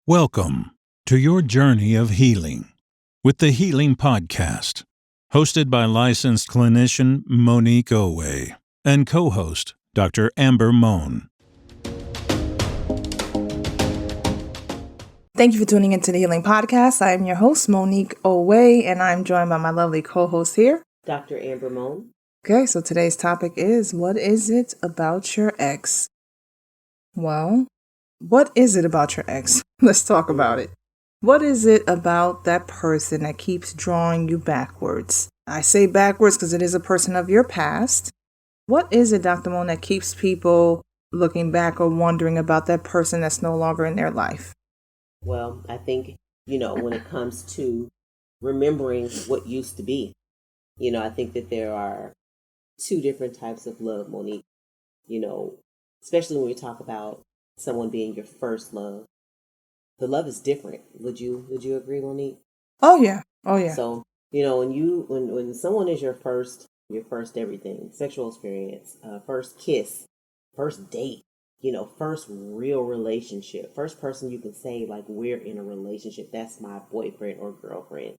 Welcome to your journey of healing with the Healing Podcast, hosted by licensed clinician Monique Owe and co-host Dr. Amber Mohn. Thank you for tuning into the Healing Podcast. I am your host, Monique Owe, and I'm joined by my lovely co-host here, Dr. Amber Mohn. Okay, so today's topic is, what is it about your ex? Well, what is it about your ex? Let's talk about it. What is it about that person that keeps drawing you backwards? I say backwards because it is a person of your past. What is it, Dr. Mohn, that keeps people looking back or wondering about that person that's no longer in their life? Well, I think, when it comes to remembering what used to be, I think that there are two different types of love, Monique, especially when we talk about someone being your first love. The love is different. Would you agree, Monique? Oh yeah. So, when someone is your first everything, sexual experience, first kiss, first date, first real relationship, first person you can say, like, we're in a relationship, that's my boyfriend or girlfriend.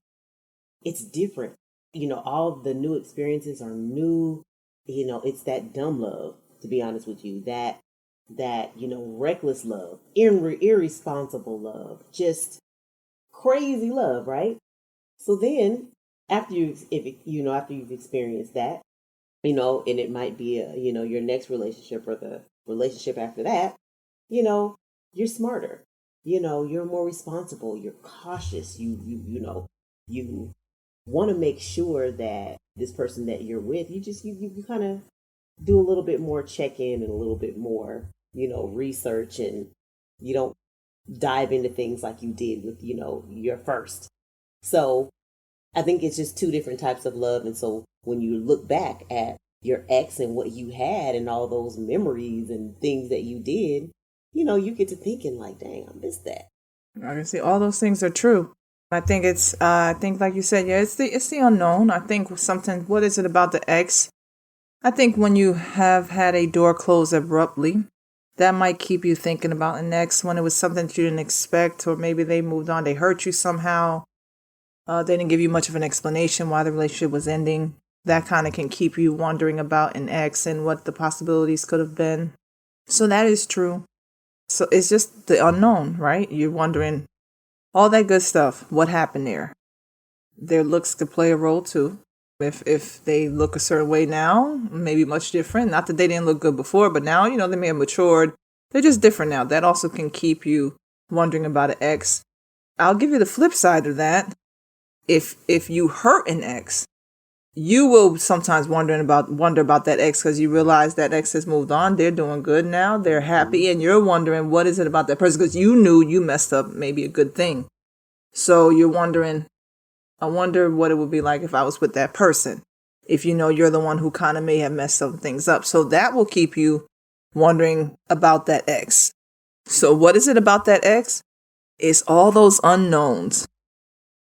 It's different. All the new experiences are new. It's that dumb love, to be honest with you, that reckless love, irresponsible love, just crazy love, right? So then after you've experienced that, and it might be your next relationship or the relationship after that, you're smarter, you're more responsible, you're cautious, you want to make sure that this person that you're with, you kind of do a little bit more check-in and a little bit more, research, and you don't dive into things like you did with, your first. So I think it's just two different types of love. And so when you look back at your ex and what you had and all those memories and things that you did, you get to thinking like, dang, I missed that. I can see all those things are true. I think like you said, yeah, it's the unknown. I think what is it about the ex? I think when you have had a door close abruptly, that might keep you thinking about an ex when it was something that you didn't expect, or maybe they moved on, they hurt you somehow. They didn't give you much of an explanation why the relationship was ending. That kind of can keep you wondering about an ex and what the possibilities could have been. So that is true. So it's just the unknown, right? You're wondering all that good stuff. What happened there? Their looks could play a role too. If they look a certain way now, maybe much different. Not that they didn't look good before, but now, they may have matured. They're just different now. That also can keep you wondering about an ex. I'll give you the flip side of that. If you hurt an ex, you will sometimes wonder about that ex because you realize that ex has moved on. They're doing good now. They're happy. And you're wondering, what is it about that person? Because you knew you messed up maybe a good thing. So you're wondering, I wonder what it would be like if I was with that person. If you're the one who kind of may have messed some things up. So that will keep you wondering about that ex. So what is it about that ex? It's all those unknowns.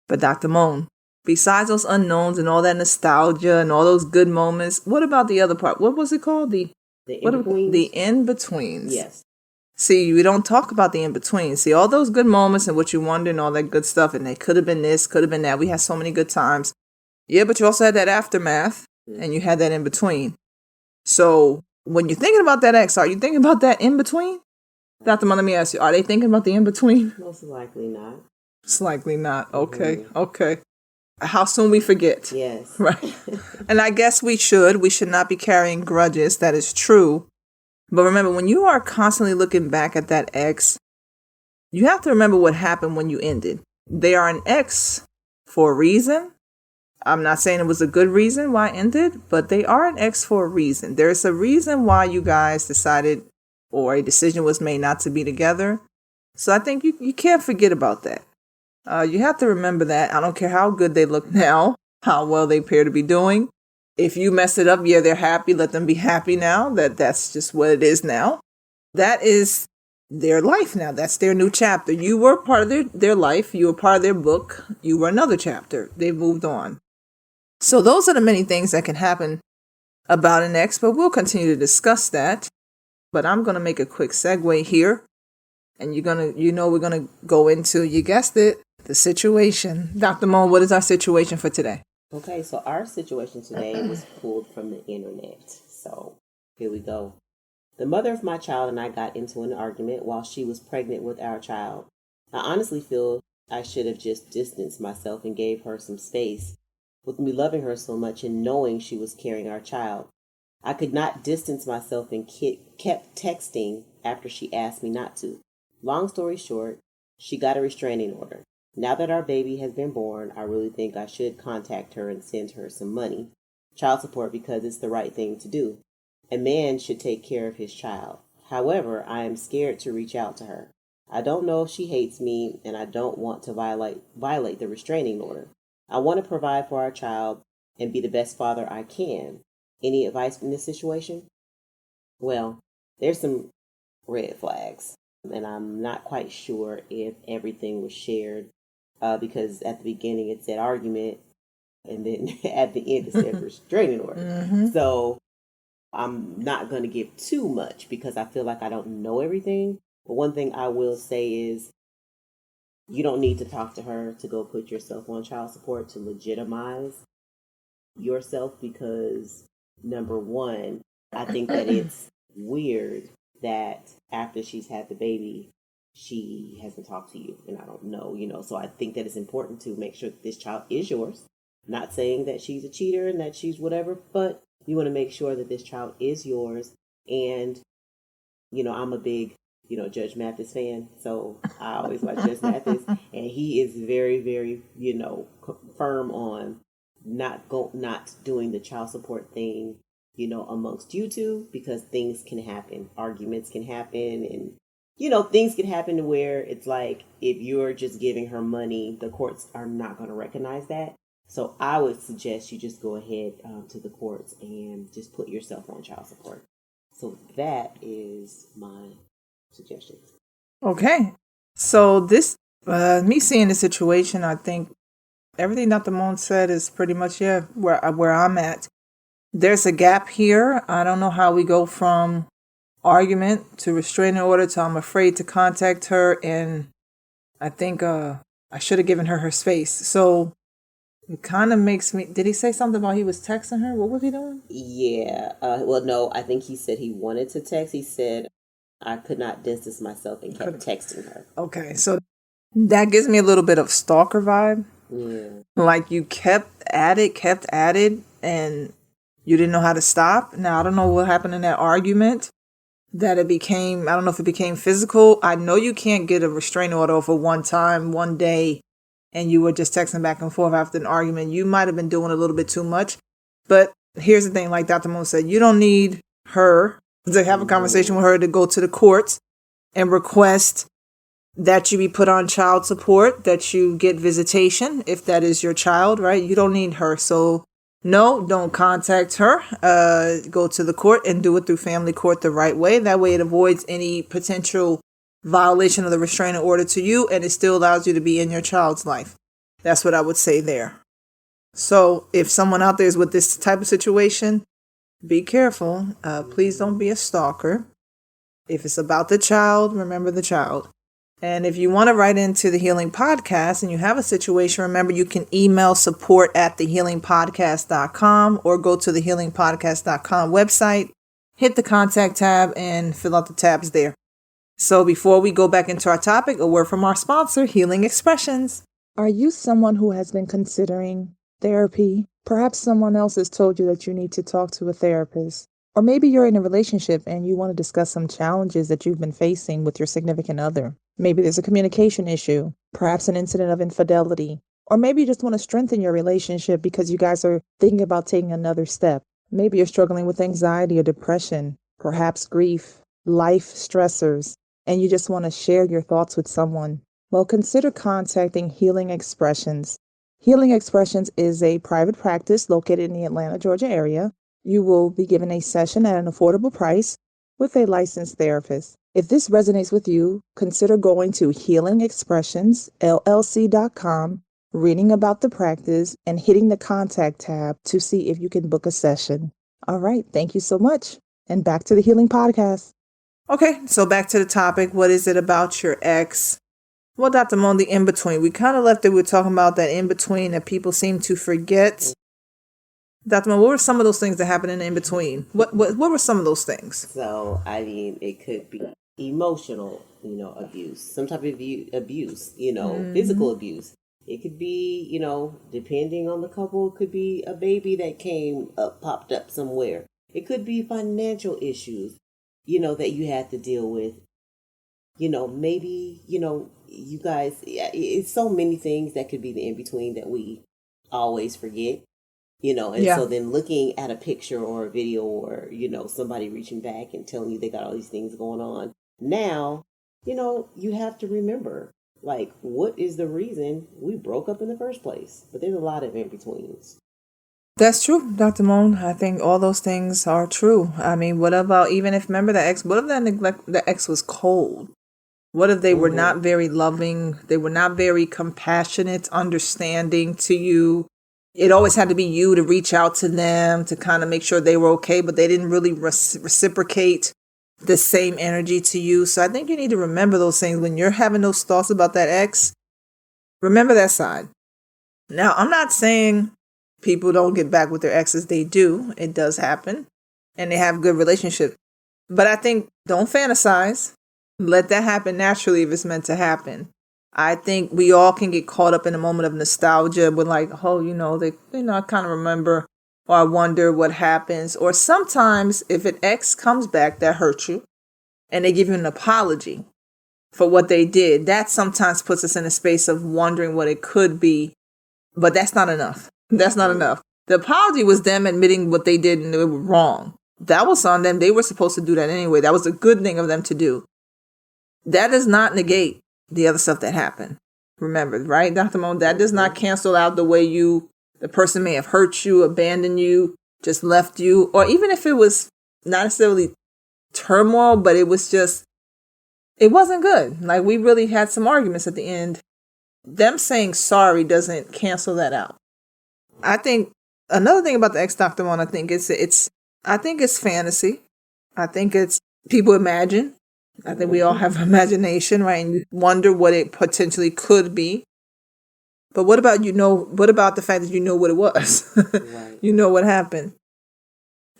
But Dr. Mohn, besides those unknowns and all that nostalgia and all those good moments, what about the other part? What was it called? The in-betweens? The in-betweens. Yes. See, we don't talk about the in-between. See, all those good moments and what you wonder and all that good stuff, and they could have been this, could have been that. We had so many good times. Yeah, but you also had that aftermath, and you had that in-between. So when you're thinking about that ex, are you thinking about that in-between? Dr. Mohn, let me ask you, are they thinking about the in-between? Most likely not. Most likely not. Okay, okay. How soon we forget. Yes. Right. And I guess we should. We should not be carrying grudges. That is true. But remember, when you are constantly looking back at that ex, you have to remember what happened when you ended. They are an ex for a reason. I'm not saying it was a good reason why it ended, but they are an ex for a reason. There's a reason why you guys decided or a decision was made not to be together. So I think you can't forget about that. You have to remember that. I don't care how good they look now, how well they appear to be doing. If you mess it up, yeah, they're happy. Let them be happy now. That's just what it is now. That is their life now. That's their new chapter. You were part of their life. You were part of their book. You were another chapter. They've moved on. So those are the many things that can happen about an ex, but we'll continue to discuss that. But I'm going to make a quick segue here And we're gonna go into, you guessed it, the situation. Dr. Mohn, what is our situation for today? Okay, so our situation today was pulled from the internet. So here we go. The mother of my child and I got into an argument while she was pregnant with our child. I honestly feel I should have just distanced myself and gave her some space, with me loving her so much and knowing she was carrying our child. I could not distance myself and kept texting after she asked me not to. Long story short, she got a restraining order. Now that our baby has been born, I really think I should contact her and send her some money, child support, because it's the right thing to do. A man should take care of his child. However, I am scared to reach out to her. I don't know if she hates me, and I don't want to violate the restraining order. I want to provide for our child and be the best father I can. Any advice in this situation? Well, there's some red flags, and I'm not quite sure if everything was shared because at the beginning it said argument, and then at the end it said restraining order. Mm-hmm. So I'm not going to give too much because I feel like I don't know everything. But one thing I will say is you don't need to talk to her to go put yourself on child support to legitimize yourself because, number one, I think that it's weird that after she's had the baby, she hasn't talked to you, and I don't know, so I think that it's important to make sure that this child is yours. Not saying that she's a cheater and that she's whatever, but you want to make sure that this child is yours. And, I'm a big, Judge Mathis fan, so I always like Judge Mathis, and he is very, very, firm on not doing the child support thing, amongst you two, because things can happen, arguments can happen, and things can happen to where it's like if you're just giving her money, the courts are not going to recognize that. So I would suggest you just go ahead to the courts and just put yourself on child support. So that is my suggestion. Okay. So this, me seeing the situation, I think everything Dr. Mohn said is pretty much, where I'm at. There's a gap here. I don't know how we go from argument to restraining order to I'm afraid to contact her, and I think I should have given her space. So it kind of makes me, did he say something about he was texting her? What was he doing? Yeah. Well, no, I think he said he wanted to text. He said, I could not distance myself and kept texting her. Okay, so that gives me a little bit of stalker vibe. Yeah. Like you kept at it, and you didn't know how to stop. Now, I don't know what happened in that argument that it became, I don't know if it became physical. I know you can't get a restraining order for one time, one day, and you were just texting back and forth after an argument. You might have been doing a little bit too much. But here's the thing, like Dr. Mohn said, you don't need her to have a conversation with her to go to the courts and request that you be put on child support, that you get visitation if that is your child, right? You don't need her. So no, don't contact her. Go to the court and do it through family court the right way. That way it avoids any potential violation of the restraining order to you, and it still allows you to be in your child's life. That's what I would say there. So if someone out there is with this type of situation, be careful. Please don't be a stalker. If it's about the child, remember the child. And if you want to write into the Healing Podcast and you have a situation, remember you can email support@thehealingpodcast.com or go to the healingpodcast.com website, hit the contact tab, and fill out the tabs there. So before we go back into our topic, a word from our sponsor, Healing Expressions. Are you someone who has been considering therapy? Perhaps someone else has told you that you need to talk to a therapist. Or maybe you're in a relationship and you want to discuss some challenges that you've been facing with your significant other. Maybe there's a communication issue, perhaps an incident of infidelity. Or maybe you just want to strengthen your relationship because you guys are thinking about taking another step. Maybe you're struggling with anxiety or depression, perhaps grief, life stressors, and you just want to share your thoughts with someone. Well, consider contacting Healing Expressions. Healing Expressions is a private practice located in the Atlanta, Georgia area. You will be given a session at an affordable price with a licensed therapist. If this resonates with you, consider going to healingexpressionsllc.com, reading about the practice, and hitting the contact tab to see if you can book a session. All right, thank you so much. And back to the Healing Podcast. Okay, so back to the topic. What is it about your ex? Well, Dr. Mohn, the in-between. We kind of left it. We were talking about that in-between that people seem to forget. Dr. Mohn, what were some of those things that happened in in-between? What were some of those things? So, I mean, it could be emotional, abuse, some type of abuse, physical abuse. It could be, depending on the couple, it could be a baby that popped up somewhere. It could be financial issues, that you had to deal with. Maybe, you guys, it's so many things that could be the in-between that we always forget. So then looking at a picture or a video or, somebody reaching back and telling you they got all these things going on. Now, you have to remember, like, what is the reason we broke up in the first place? But there's a lot of in-betweens. That's true, Dr. Mohn. I think all those things are true. I mean, what about, even if, remember the ex, what if the ex was cold? What if they were not very loving? They were not very compassionate, understanding to you. It always had to be you to reach out to them to kind of make sure they were okay, but they didn't really reciprocate the same energy to you. So I think you need to remember those things when you're having those thoughts about that ex. Remember that side. Now, I'm not saying people don't get back with their exes. They do. It does happen. And they have good relationships. But I think don't fantasize. Let that happen naturally if it's meant to happen. I think we all can get caught up in a moment of nostalgia with like, oh, I kind of remember or I wonder what happens. Or sometimes if an ex comes back that hurt you and they give you an apology for what they did, that sometimes puts us in a space of wondering what it could be. But that's not enough. That's not enough. The apology was them admitting what they did and they were wrong. That was on them. They were supposed to do that anyway. That was a good thing of them to do. That does not negate the other stuff that happened. Remember, right, Dr. Mohn? That does not cancel out the way the person may have hurt you, abandoned you, just left you, or even if it was not necessarily turmoil, but it was just, it wasn't good. Like we really had some arguments at the end. Them saying sorry doesn't cancel that out. I think another thing about the ex, Dr. Mohn, I think it's fantasy. I think it's people imagine. I think we all have imagination, right? And you wonder what it potentially could be. But what about the fact that you know what it was? Right. You know what happened.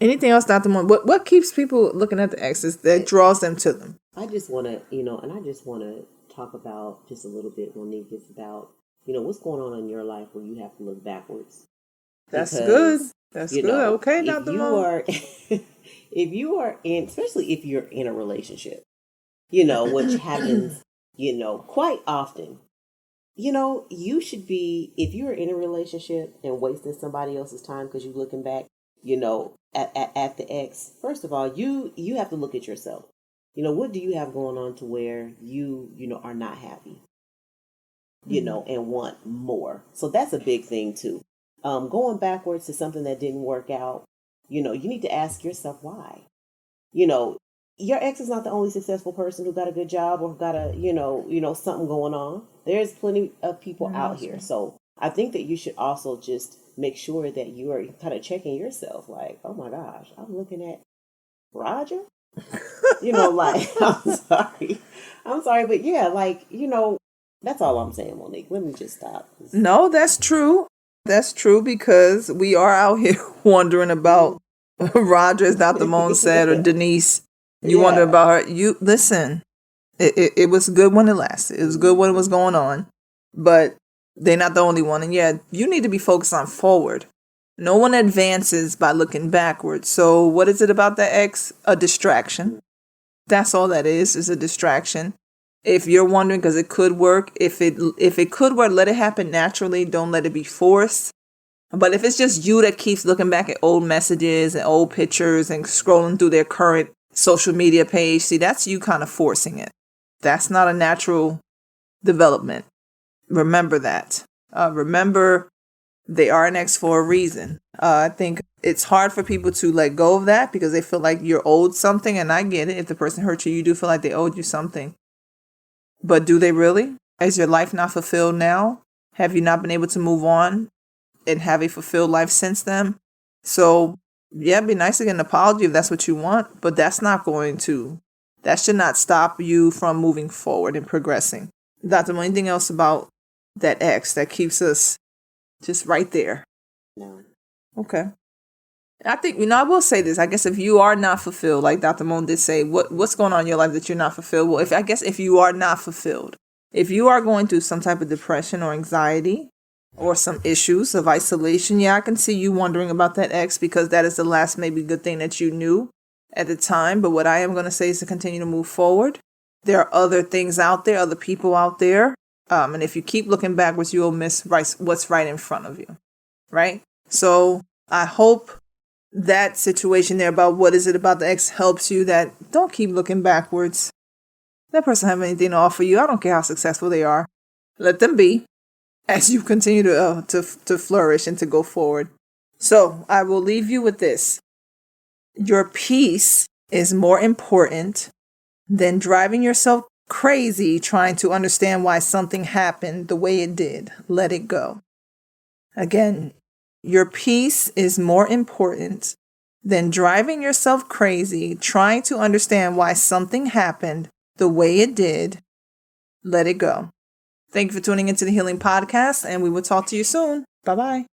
Anything else, Dr. Mohn? What keeps people looking at the exes that draws them to them? I just want to, talk about just a little bit, Monique, is about, what's going on in your life where you have to look backwards. That's good. That's good. Okay, Dr. Mohn. If you are especially if you're in a relationship, which happens, quite often, you should be, if you're in a relationship and wasting somebody else's time because you're looking back, at the ex, first of all, you have to look at yourself. What do you have going on to where you are not happy, and want more? So that's a big thing too. Going backwards to something that didn't work out, you need to ask yourself why. Your ex is not the only successful person who got a good job or got a, something going on. There's plenty of people out here. So I think that you should also just make sure that you are kind of checking yourself. Like, oh my gosh, I'm looking at Roger. I'm sorry, but yeah, that's all I'm saying, Monique. Let me just stop. No, that's true. That's true because we are out here wondering about Roger, as Dr. Mohn said, or Denise. You wonder about her. You listen. It was good when it lasted. It was good when it was going on, but they're not the only one. And you need to be focused on forward. No one advances by looking backwards. So what is it about the ex? A distraction. That's all that is a distraction. If you're wondering, because it could work, if it could work, let it happen naturally. Don't let it be forced. But if it's just you that keeps looking back at old messages and old pictures and scrolling through their current social media page, see, that's you kind of forcing it. That's not a natural development. Remember that. Remember, they are an ex for a reason. I think it's hard for people to let go of that because they feel like you're owed something. And I get it. If the person hurt you, you do feel like they owed you something. But do they really? Is your life not fulfilled now? Have you not been able to move on and have a fulfilled life since then? So, yeah, it'd be nice to get an apology if that's what you want. But that's not going to That should not stop you from moving forward and progressing. Dr. Mo, anything else about that ex that keeps us just right there? No. Okay. I think, I will say this. I guess if you are not fulfilled, like Dr. Mohn did say, what's going on in your life that you're not fulfilled? Well, if you are not fulfilled, if you are going through some type of depression or anxiety or some issues of isolation, I can see you wondering about that ex, because that is the last maybe good thing that you knew at the time. But what I am going to say is to continue to move forward. There are other things out there, other people out there. And if you keep looking backwards, you will miss what's right in front of you. Right? So I hope that situation there about what is it about the ex helps you, that don't keep looking backwards. That person have anything to offer you. I don't care how successful they are. Let them be as you continue to flourish and to go forward. So I will leave you with this. Your peace is more important than driving yourself crazy trying to understand why something happened the way it did. Let it go. Again, your peace is more important than driving yourself crazy trying to understand why something happened the way it did. Let it go. Thank you for tuning into the Healing Podcast, and we will talk to you soon. Bye-bye.